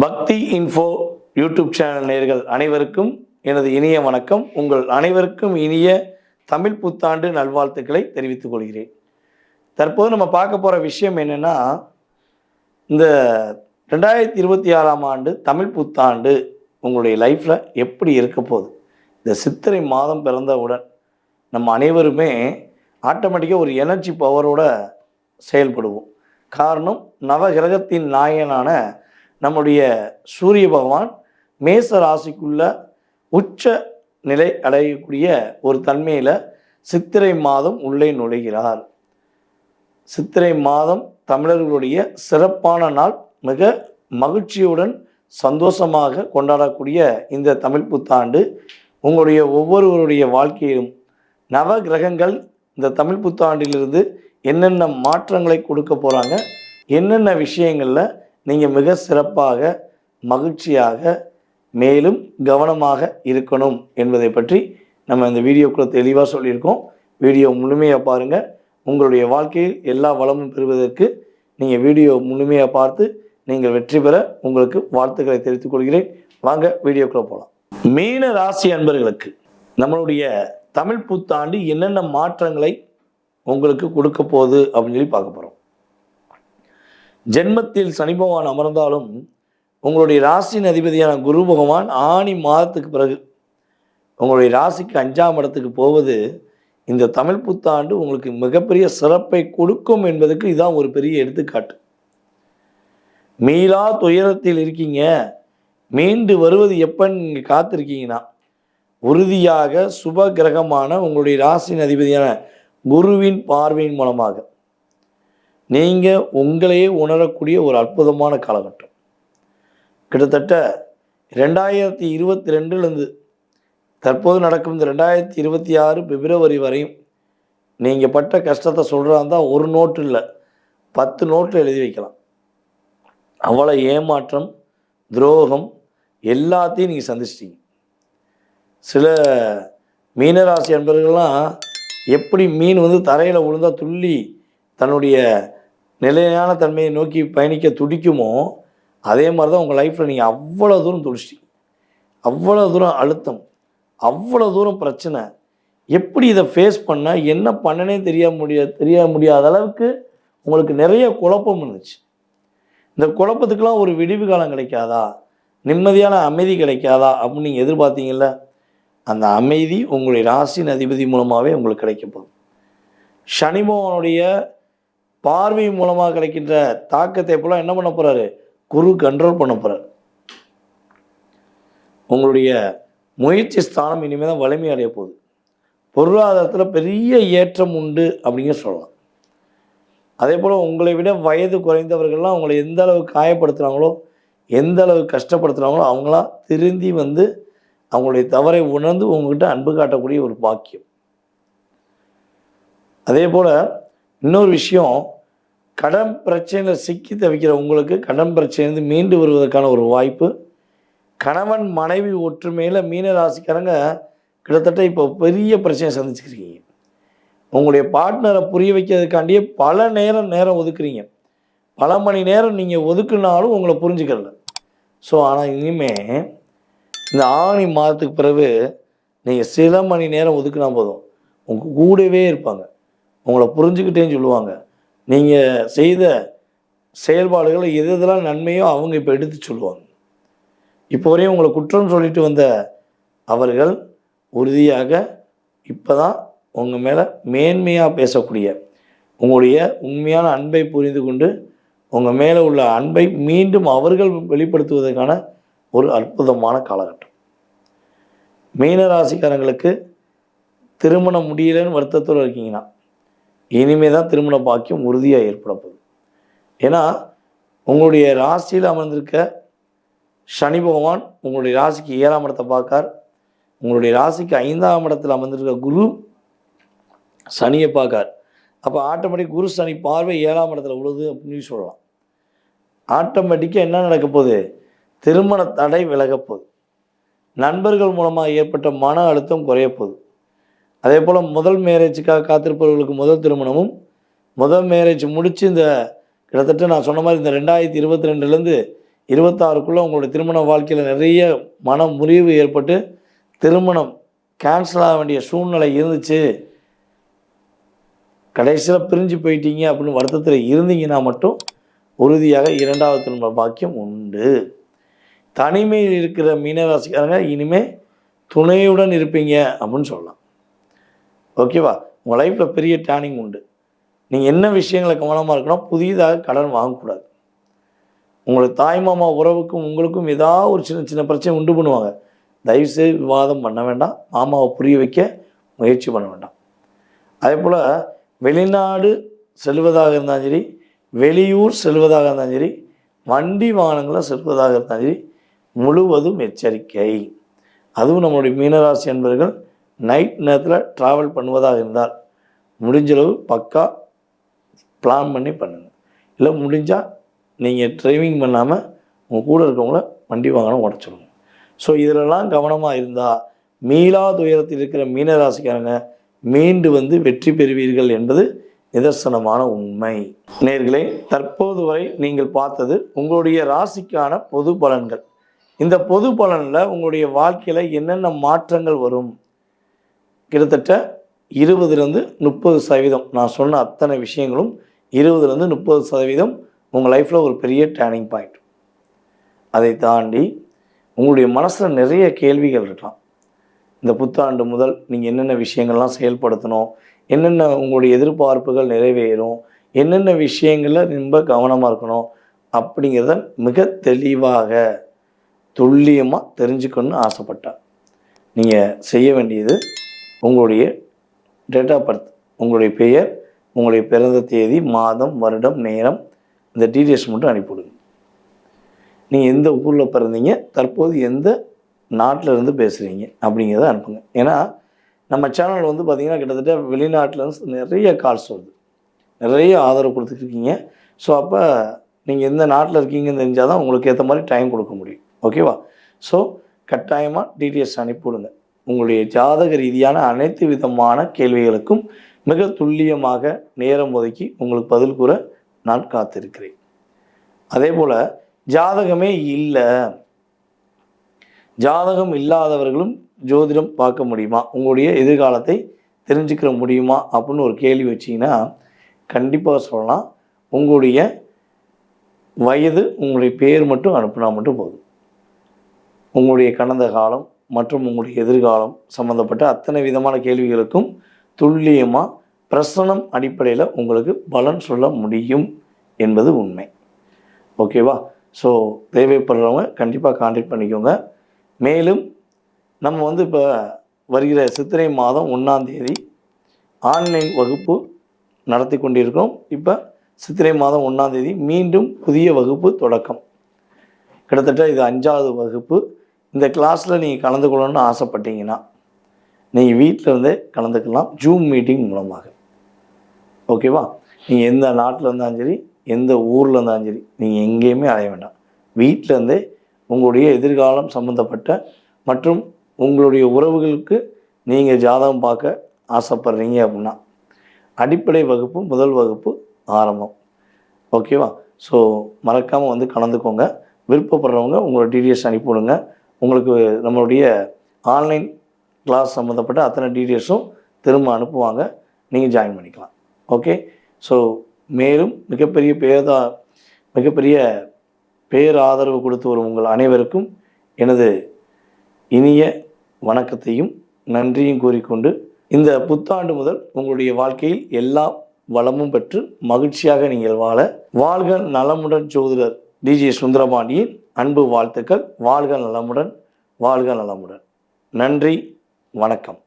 பக்தி info YouTube channel நேயர்கள் அனைவருக்கும் எனது இனிய வணக்கம். உங்கள் அனைவருக்கும் இனிய தமிழ் புத்தாண்டு நல்வாழ்த்துக்களை தெரிவித்துக் கொள்கிறேன். தற்போது நம்ம பார்க்க போகிற விஷயம் என்னென்னா, இந்த 2026ஆம் ஆண்டு தமிழ் புத்தாண்டு உங்களுடைய லைஃப்பில் எப்படி இருக்க போகுது. இந்த சித்திரை மாதம் பிறந்தவுடன் நம்ம அனைவருமே ஆட்டோமேட்டிக்காக ஒரு எனர்ஜி பவரோட செயல்படுவோம். காரணம், நவகிரகத்தின் நாயகனான நம்முடைய சூரிய பகவான் மேச ராசிக்குள்ள உச்ச நிலை அடையக்கூடிய ஒரு தன்மையில் சித்திரை மாதம் உள்ளே நுழைகிறார். சித்திரை மாதம் தமிழர்களுடைய சிறப்பான நாள். மிக மகிழ்ச்சியுடன் சந்தோஷமாக கொண்டாடக்கூடிய இந்த தமிழ் புத்தாண்டு உங்களுடைய ஒவ்வொருவருடைய வாழ்க்கையிலும் நவ கிரகங்கள் இந்த தமிழ் புத்தாண்டிலிருந்து என்னென்ன மாற்றங்களை கொடுக்க போகிறாங்க, என்னென்ன விஷயங்களில் நீங்கள் மிக சிறப்பாக மகிழ்ச்சியாக மேலும் கவனமாக இருக்கணும் என்பதை பற்றி நம்ம இந்த வீடியோக்குள்ளே தெளிவாக சொல்லியிருக்கோம். வீடியோ முழுமையாக பாருங்கள். உங்களுடைய வாழ்க்கையில் எல்லா வளமும் பெறுவதற்கு நீங்கள் வீடியோ முழுமையாக பார்த்து நீங்கள் வெற்றி பெற உங்களுக்கு வாழ்த்துக்களை தெரிவித்துக் கொள்கிறேன். வாங்க வீடியோக்குள்ளே போகலாம். மீன ராசி அன்பர்களுக்கு நம்மளுடைய தமிழ் புத்தாண்டு என்னென்ன மாற்றங்களை உங்களுக்கு கொடுக்க போகுது அப்படின்னு சொல்லி பார்க்க போகிறோம். ஜென்மத்தில் சனி பகவான் அமர்ந்தாலும் உங்களுடைய ராசியின் அதிபதியான குரு பகவான் ஆனி மாதத்துக்கு பிறகு உங்களுடைய ராசிக்கு 5ஆம் இடத்துக்கு போவது இந்த தமிழ் புத்தாண்டு உங்களுக்கு மிகப்பெரிய சிறப்பை கொடுக்கும் என்பதற்கு இதுதான் ஒரு பெரிய எடுத்துக்காட்டு. மீளா துயரத்தில் இருக்கீங்க, மீண்டு வருவது எப்பன்னு நீங்கள் காத்திருக்கீங்கன்னா, உறுதியாக சுப கிரகமான உங்களுடைய ராசியின் அதிபதியான குருவின் பார்வையின் மூலமாக நீங்கள் உங்களையே உணரக்கூடிய ஒரு அற்புதமான காலகட்டம். கிட்டத்தட்ட 2022 தற்போது நடக்கும் இந்த 2026 பிப்ரவரி வரையும் நீங்கள் பட்ட கஷ்டத்தை சொல்கிறாந்தா ஒரு நோட்டு இல்லை, 10 நோட்டில் எழுதி வைக்கலாம். அவ்வளோ ஏமாற்றம், துரோகம் எல்லாத்தையும் நீங்கள் சந்திச்சிட்டீங்க. சில மீனராசி அன்பர்கள்லாம் எப்படி மீன் தரையில் விழுந்தா துள்ளி தன்னுடைய நிலையான தன்மையை நோக்கி பயணிக்க துடிக்குமோ, அதே மாதிரி தான் உங்கள் லைஃப்பில் நீங்கள் அவ்வளோ தூரம் துடிச்சிட்டீங்க. அவ்வளோ தூரம் அழுத்தம், அவ்வளோ தூரம் பிரச்சனை. எப்படி இதை ஃபேஸ் பண்ண என்ன பண்ணனே தெரிய முடியாத அளவுக்கு உங்களுக்கு நிறைய குழப்பம் இருந்துச்சு. இந்த குழப்பத்துக்கெல்லாம் ஒரு விடிவு காலம் கிடைக்காதா, நிம்மதியான அமைதி கிடைக்காதா அப்படின்னு நீங்கள் எதிர்பார்த்தீங்கல்ல, அந்த அமைதி உங்களுடைய ராசியின் அதிபதி மூலமாகவே உங்களுக்கு கிடைக்க போகுது. சனி பகவானுடைய பார்வை மூலமாக கிடைக்கின்ற தாக்கத்தை போல என்ன பண்ண போகிறாரு, குரு கண்ட்ரோல் பண்ண போகிறார். உங்களுடைய முயற்சி ஸ்தானம் இனிமேல் தான் வலிமை அடைய போகுது. பொருளாதாரத்தில் பெரிய ஏற்றம் உண்டு அப்படிங்க சொல்லலாம். அதே போல் உங்களை விட வயது குறைந்தவர்கள்லாம் உங்களை எந்த அளவு காயப்படுத்துகிறாங்களோ, எந்த அளவு கஷ்டப்படுத்துகிறாங்களோ அவங்களாம் திருந்தி அவங்களுடைய தவறை உணர்ந்து உங்ககிட்ட அன்பு காட்டக்கூடிய ஒரு பாக்கியம். அதே போல் இன்னொரு விஷயம், கடன் பிரச்சனையில் சிக்கி தவிக்கிற உங்களுக்கு கடன் பிரச்சனை மீண்டு வருவதற்கான ஒரு வாய்ப்பு. கணவன் மனைவி ஒற்றுமையில் மீன ராசிக்காரங்க கிட்டத்தட்ட இப்போ பெரிய பிரச்சனையை சந்திச்சுக்கிறீங்க. உங்களுடைய பார்ட்னரை புரிய வைக்கிறதுக்காண்டியே பல நேரம் ஒதுக்குறீங்க. பல மணி நேரம் நீங்கள் ஒதுக்குனாலும் உங்களை புரிஞ்சுக்கிறல. ஸோ ஆனால் இனிமேல் இந்த ஆனி மாதத்துக்கு பிறகு நீங்கள் சில மணி நேரம் ஒதுக்குனா போதும், உங்கள் கூடவே இருப்பாங்க, உங்களை புரிஞ்சுக்கிட்டேன்னு சொல்லுவாங்க. நீங்கள் செய்த செயல்பாடுகளை எதெல்லாம் நன்மையோ அவங்க இப்போ எடுத்து சொல்லுவாங்க. இப்போ வரையும் உங்களை குற்றம் சொல்லிட்டு வந்த அவர்கள் உறுதியாக இப்போ தான் உங்கள் மேலே மேன்மையாக பேசக்கூடிய, உங்களுடைய உண்மையான அன்பை புரிந்து கொண்டு உங்கள் மேலே உள்ள அன்பை மீண்டும் அவர்கள் வெளிப்படுத்துவதற்கான ஒரு அற்புதமான காலகட்டம். மீனராசிக்காரங்களுக்கு திருமணம் முடியலன்னு வருத்தத்தோடு இருக்கீங்கன்னா இனிமேல் தான் திருமண பாக்கியம் உறுதியாக ஏற்பட போகுது. ஏன்னா உங்களுடைய ராசியில் அமர்ந்திருக்க சனி பகவான் உங்களுடைய ராசிக்கு 7ஆம் இடத்தை பார்க்கார். உங்களுடைய ராசிக்கு 5ஆம் இடத்தில் அமர்ந்திருக்க குரு சனியை பார்க்கார். அப்போ ஆட்டோமேட்டிக் குரு சனி பார்வை 7ஆம் இடத்துல உழுது அப்படின்னு சொல்லலாம். ஆட்டோமேட்டிக்காக என்ன நடக்க போகுது, திருமண தடை விலக போகுது. நண்பர்கள் மூலமாக ஏற்பட்ட மன அழுத்தம் குறைய போகுது. அதே போல் முதல் மேரேஜுக்காக காத்திருப்பவர்களுக்கு முதல் திருமணமும், முதல் மேரேஜ் முடித்து இந்த கிட்டத்தட்ட நான் சொன்ன மாதிரி இந்த 2022 26க்குள்ளே உங்களுடைய திருமண வாழ்க்கையில் நிறைய மன முறிவு ஏற்பட்டு திருமணம் கேன்சல் ஆக வேண்டிய சூழ்நிலை இருந்துச்சு, கடைசியில் பிரிஞ்சு போயிட்டீங்க அப்படின்னு வருத்தத்தில் இருந்தீங்கன்னா மட்டும் உறுதியாக 2வது திருமண பாக்கியம் உண்டு. தனிமையில் இருக்கிற மீனராசிக்காரங்க இனிமேல் துணையுடன் இருப்பீங்க அப்படின்னு சொல்லலாம். ஓகேவா? உங்கள் லைஃப்பில் பெரிய டேர்னிங் உண்டு. நீங்கள் என்ன விஷயங்களை கவனமாக இருக்கணும், புதிதாக கடன் வாங்கக்கூடாது. உங்களுக்கு தாய்மாமா உறவுக்கும் உங்களுக்கும் ஏதாவது ஒரு சின்ன சின்ன பிரச்சனை உண்டு பண்ணுவாங்க. தயவுசெய்து விவாதம் பண்ண வேண்டாம், மாமாவை புரிய வைக்க முயற்சி பண்ண வேண்டாம். அதே போல் வெளிநாடு செல்வதாக இருந்தாலும் சரி, வெளியூர் செல்வதாக இருந்தாலும் சரி, வண்டி வாகனங்களை செல்வதாக இருந்தாலும் சரி, முழுவதும் எச்சரிக்கை. அதுவும் நம்மளுடைய மீனராசி என்பவர்கள் நைட் நேரத்தில் ட்ராவல் பண்ணுவதாக இருந்தால் முடிஞ்சளவு பக்கா பிளான் பண்ணி பண்ணுங்கள். இல்லை முடிஞ்சால் நீங்கள் டிரைவிங் பண்ணாமல் உங்கள் கூட இருக்கவங்கள வண்டி வாகனம் உடச்சிடுங்க. ஸோ இதிலெல்லாம் கவனமாக இருந்தால் மீளா துயரத்தில் இருக்கிற மீனராசிக்காரங்க மீண்டு வந்து வெற்றி பெறுவீர்கள் என்பது நிதர்சனமான உண்மை. நேயர்களே, தற்போது வரை நீங்கள் பார்த்தது உங்களுடைய ராசிக்கான பொது பலன்கள். இந்த பொது பலனில் உங்களுடைய வாழ்க்கையில் என்னென்ன மாற்றங்கள் வரும், கிட்டத்தட்ட 20-30% நான் சொன்ன அத்தனை விஷயங்களும் 20-30% உங்கள் லைஃப்பில் ஒரு பெரிய டேர்னிங் பாயிண்ட். அதை தாண்டி உங்களுடைய மனசில் நிறைய கேள்விகள் இருக்கலாம். இந்த புத்தாண்டு முதல் நீங்கள் என்னென்ன விஷயங்கள்லாம் செயல்படுத்தணும், என்னென்ன உங்களுடைய எதிர்பார்ப்புகள் நிறைவேறும், என்னென்ன விஷயங்களில் ரொம்ப கவனமாக இருக்கணும் அப்படிங்கிறத மிக தெளிவாக துல்லியமாக தெரிஞ்சுக்கணுன்னு ஆசைப்பட்டேன். நீங்கள் செய்ய வேண்டியது உங்களுடைய டேட் ஆஃப் பர்த், உங்களுடைய பெயர், உங்களுடைய பிறந்த தேதி, மாதம், வருடம், நேரம், இந்த டீட்டெயில்ஸ் மட்டும் அனுப்பிவிடுங்க. நீங்கள் எந்த ஊரில் பிறந்தீங்க, தற்போது எந்த நாட்டில் இருந்து பேசுகிறீங்க அப்படிங்கிறத அனுப்புங்க. ஏன்னா நம்ம சேனல் வந்து பார்த்திங்கன்னா கிட்டத்தட்ட வெளிநாட்டிலேருந்து நிறைய கால்ஸ் வருது, நிறைய ஆதரவு கொடுத்துட்ருக்கீங்க. ஸோ அப்போ நீங்கள் எந்த நாட்டில் இருக்கீங்கன்னு தெரிஞ்சால் தான் உங்களுக்கு ஏற்ற மாதிரி டைம் கொடுக்க முடியும். ஓகேவா? ஸோ கட்டாயமாக டீட்டெயில்ஸ் அனுப்பிவிடுங்க. உங்களுடைய ஜாதக ரீதியான அனைத்து விதமான கேள்விகளுக்கும் மிக துல்லியமாக நேரம் ஒதுக்கி உங்களுக்கு பதில் கூற நான் காத்திருக்கிறேன். அதே போல் ஜாதகமே இல்லை, ஜாதகம் இல்லாதவர்களும் ஜோதிடம் பார்க்க முடியுமா, உங்களுடைய எதிர்காலத்தை தெரிஞ்சுக்கிற முடியுமா அப்படின்னு ஒரு கேள்வி வச்சிங்கன்னா கண்டிப்பாக சொல்லலாம். உங்களுடைய வயது, உங்களுடைய பேர் மட்டும் அனுப்புனா மட்டும் போதும். உங்களுடைய கடந்த காலம் மற்றும் உங்களுடைய எதிர்காலம் சம்மந்தப்பட்ட அத்தனை விதமான கேள்விகளுக்கும் துல்லியமாக பிரசனம் அடிப்படையில் உங்களுக்கு பலன் சொல்ல முடியும் என்பது உண்மை. ஓகேவா? ஸோ தேவைப்படுறவங்க கண்டிப்பாக கான்டாக்ட் பண்ணிக்கோங்க. மேலும் நம்ம வந்து இப்போ வருகிற சித்திரை மாதம் 1ஆம் தேதி ஆன்லைன் வகுப்பு நடத்தி கொண்டிருக்கிறோம். இப்போ சித்திரை மாதம் 1ஆம் தேதி மீண்டும் புதிய வகுப்பு தொடக்கம். கிட்டத்தட்ட இது 5வது வகுப்பு. இந்த கிளாஸில் நீங்கள் கலந்து கொள்ளணும்னு ஆசைப்பட்டீங்கன்னா நீங்கள் வீட்டில் இருந்தே கலந்துக்கலாம், ஜூம் மீட்டிங் மூலமாக. ஓகேவா? நீங்கள் எந்த நாட்டில் இருந்தாலும் சரி, எந்த ஊரில் இருந்தாலும் சரி, நீங்கள் எங்கேயுமே அலைய வேண்டாம். வீட்டில் இருந்தே உங்களுடைய எதிர்காலம் சம்மந்தப்பட்ட மற்றும் உங்களுடைய உறவுகளுக்கு நீங்கள் ஜாதகம் பார்க்க ஆசைப்படுறீங்க அப்படின்னா அடிப்படை வகுப்பு, முதல் வகுப்பு ஆரம்பம். ஓகேவா? ஸோ மறக்காமல் வந்து கலந்துக்கோங்க. விருப்பப்படுறவங்க உங்களோட டீட்டெயில்ஸ் அனுப்பிவிடுங்க. உங்களுக்கு நம்மளுடைய ஆன்லைன் கிளாஸ் சம்மந்தப்பட்ட அத்தனை டீட்டெயில்ஸும் திரும்ப அனுப்புவாங்க, நீங்கள் ஜாயின் பண்ணிக்கலாம். ஓகே? ஸோ மேலும் மிகப்பெரிய பேராதரவு கொடுத்து வரும் உங்கள் அனைவருக்கும் எனது இனிய வணக்கத்தையும் நன்றியும் கூறிக்கொண்டு, இந்த புத்தாண்டு முதல் உங்களுடைய வாழ்க்கையில் எல்லா வளமும் பெற்று மகிழ்ச்சியாக நீங்கள் வாழ்க நலமுடன் ஜோதிடர் டிஜே சுந்தரபாண்டியின் அன்பு வாழ்த்துக்கள். வாழ்க நலமுடன், வாழ்க நலமுடன். நன்றி, வணக்கம்.